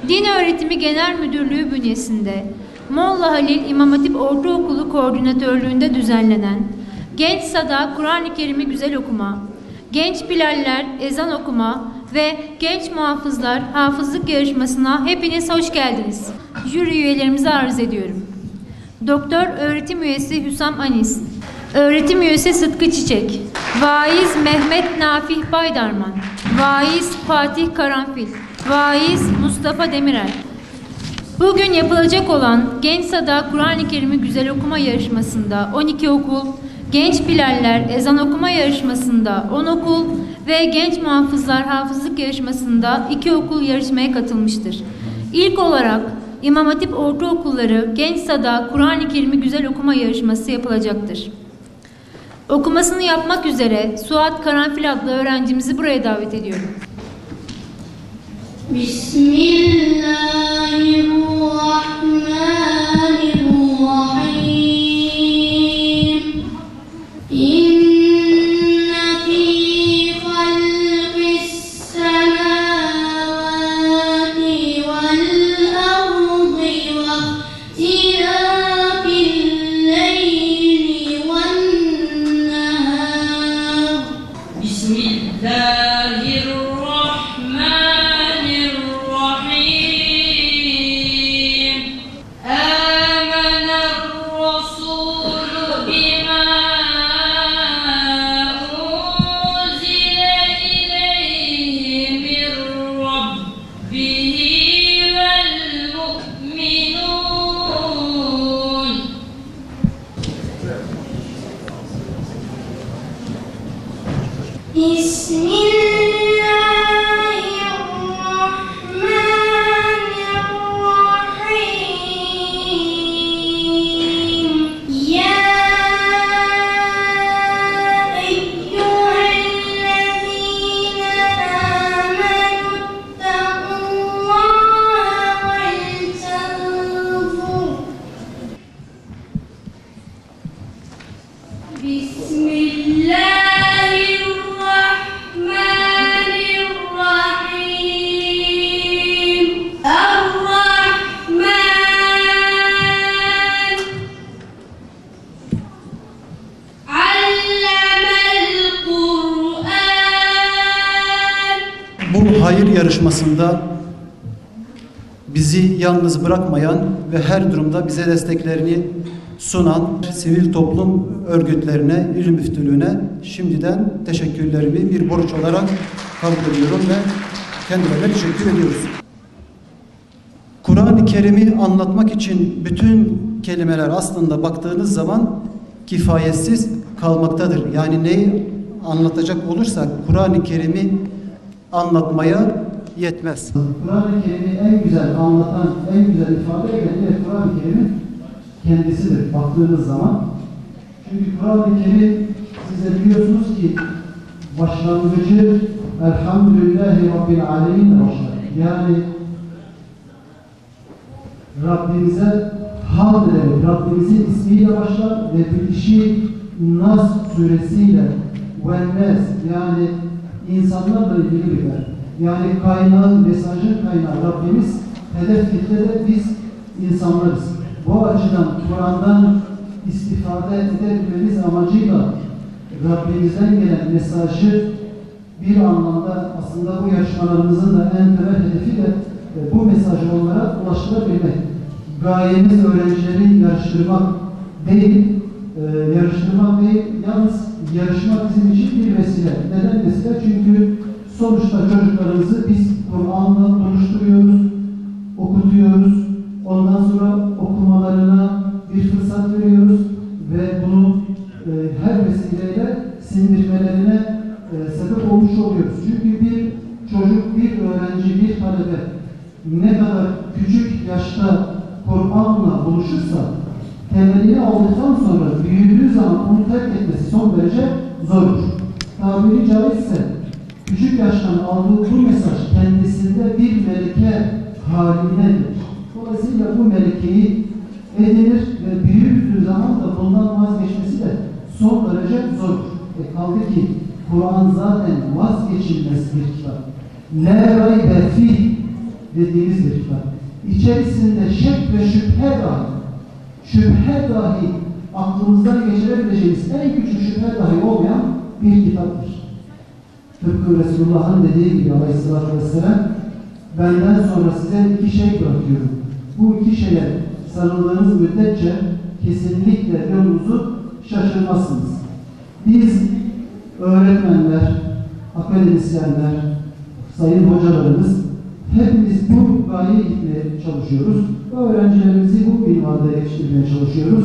Din Öğretimi Genel Müdürlüğü bünyesinde Molla Halil İmam Hatip Ortaokulu koordinatörlüğünde düzenlenen Genç Sada Kur'an-ı Kerim'i güzel okuma, Genç Bilaller ezan okuma ve Genç Muhafızlar hafızlık yarışmasına hepiniz hoş geldiniz. Jüri üyelerimizi arz ediyorum. Doktor Öğretim Üyesi Hüsam Anis, Öğretim Üyesi Sıtkı Çiçek, Vaiz Mehmet Nafih Baydarman, Vaiz Fatih Karanfil, Vaiz Mustafa Demirel. Bugün yapılacak olan Genç Sada Kur'an-ı Kerim'i güzel okuma yarışmasında 12 okul, Genç Bilaller ezan okuma yarışmasında 10 okul ve Genç Muhafızlar hafızlık yarışmasında 2 okul yarışmaya katılmıştır. İlk olarak İmam Hatip Ortaokulları Genç Sada Kur'an-ı Kerim'i güzel okuma yarışması yapılacaktır. Okumasını yapmak üzere Suat Karanfil adlı öğrencimizi buraya davet ediyorum. Bismillahirrahmanirrahim. Bu hayır yarışmasında bizi yalnız bırakmayan ve her durumda bize desteklerini sunan sivil toplum örgütlerine, İl Müftülüğü'ne şimdiden teşekkürlerimi bir borç olarak kabul ediyorum ve kendilerine teşekkür ediyoruz. Kur'an-ı Kerim'i anlatmak için bütün kelimeler aslında baktığınız zaman kifayetsiz kalmaktadır. Yani neyi anlatacak olursak Kur'an-ı Kerim'i anlatmaya yetmez. Kur'an-ı Kerim'i en güzel anlatan, en güzel ifade eden Kur'an-ı Kerim'in kendisidir baktığınız zaman. Çünkü Kur'an-ı Kerim siz de biliyorsunuz ki başlangıcı Elhamdülillahi Rabbil Alemin'le başlar. Yani Rabbimize hamd ederek, Rabbimizin ismiyle başlar ve bitişi Nas suresiyle Vennes yani insanlarla ilgili biter. Yani kaynağın, mesajın kaynağı Rabbimiz, hedef kitle de biz insanlarız. Bu açıdan Kur'an'dan istifade edebilmemiz amacıyla Rabbimizden gelen mesajı bir anlamda aslında bu yarışmalarımızın da en temel hedefi de bu mesajı onlara ulaştırabilmek. Gayemiz öğrencileri yarıştırmak değil, yalnız yarışmak bizim için bir vesile. Neden vesile? Çünkü sonuçta çocuklarımızı biz Kur'an'la buluşturuyoruz, okutuyoruz, ondan sonra okumalarına bir fırsat veriyoruz ve bunu her vesileyle sindirmelerine sebep olmuş oluyoruz. Çünkü bir çocuk, bir öğrenci, bir talebe ne kadar küçük yaşta Kur'an'la buluşursa temelini aldıktan sonra büyüdüğü zaman onu terk etmesi son derece zordur. Tabiri caizse küçük yaştan aldığı bu mesaj kendisinde bir meleke haline gelir. Dolayısıyla bu melekeyi edinir ve büyüdüğü zaman da bundan vazgeçmesi de son derece zordur. Kaldı ki Kur'an zaten vazgeçilmez bir kitap. La raybe fîh dediğimiz bir kitap. İçerisinde şek ve şüphe dahi aklımızdan geçirebileceğimiz en küçük şüphe dahi olmayan bir kitaptır. Tıpkı Resulullah'ın dediği gibi aleyhissalatü vesselam, benden sonra size 2 şey bırakıyorum. Bu 2 şeye sarıldığınız müddetçe kesinlikle yolunuzu şaşırmazsınız. Biz öğretmenler, akademisyenler, sayın hocalarımız hepimiz bu gayeye gitmeye çalışıyoruz. Öğrencilerimizi bu minvalde yetiştirmeye çalışıyoruz.